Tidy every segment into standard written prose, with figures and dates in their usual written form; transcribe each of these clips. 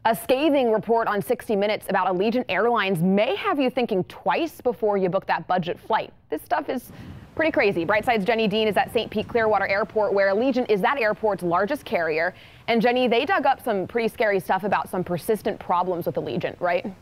A scathing report on 60 Minutes about Allegiant Airlines may have you thinking twice before you book that budget flight. This stuff is pretty crazy. Brightside's Jenny Dean is at St. Pete Clearwater Airport, where Allegiant is that airport's largest carrier. And Jenny, they dug up some pretty scary stuff about some persistent problems with Allegiant, right?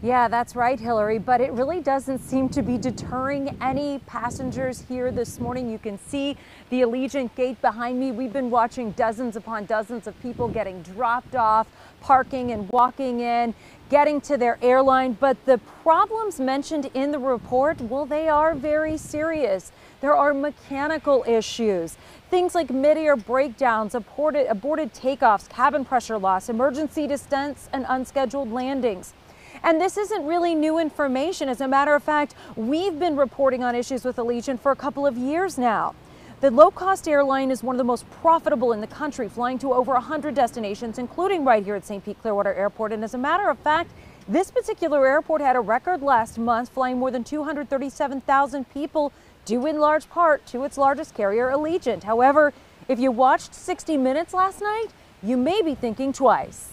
Yeah, that's right, Hillary, but it really doesn't seem to be deterring any passengers here this morning. You can see the Allegiant gate behind me. We've been watching dozens upon dozens of people getting dropped off, parking and walking in, getting to their airline. But the problems mentioned in the report, well, they are very serious. There are mechanical issues, things like mid-air breakdowns, aborted takeoffs, cabin pressure loss, emergency descents, and unscheduled landings. And this isn't really new information. As a matter of fact, we've been reporting on issues with Allegiant for a couple of years now. The low-cost airline is one of the most profitable in the country, flying to over 100 destinations, including right here at St. Pete Clearwater Airport. And as a matter of fact, this particular airport had a record last month, flying more than 237,000 people, due in large part to its largest carrier, Allegiant. However, if you watched 60 Minutes last night, you may be thinking twice.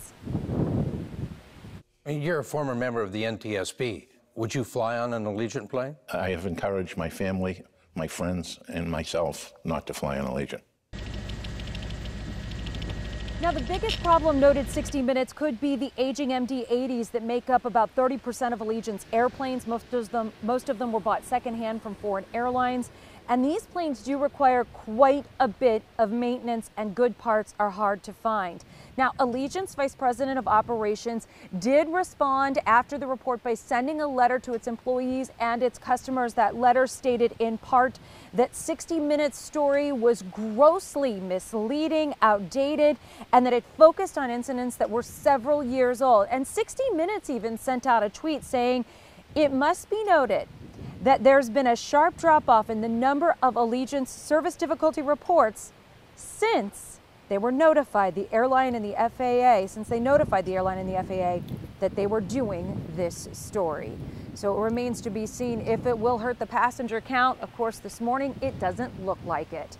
You're a former member of the NTSB. Would you fly on an Allegiant plane? I have encouraged my family, my friends, and myself not to fly on Allegiant. Now, the biggest problem, noted 60 Minutes, could be the aging MD-80s that make up about 30% of Allegiant's airplanes. Most of them were bought secondhand from foreign airlines. And these planes do require quite a bit of maintenance, and good parts are hard to find. Now, Allegiant's Vice President of Operations did respond after the report by sending a letter to its employees and its customers. That letter stated in part that 60 Minutes' story was grossly misleading, outdated, and that it focused on incidents that were several years old. And 60 Minutes even sent out a tweet saying, "It must be noted that there's been a sharp drop-off in the number of Allegiant's service difficulty reports since they were notified, the airline and the FAA, since they notified the airline and the FAA that they were doing this story." So it remains to be seen if it will hurt the passenger count. Of course, this morning, it doesn't look like it.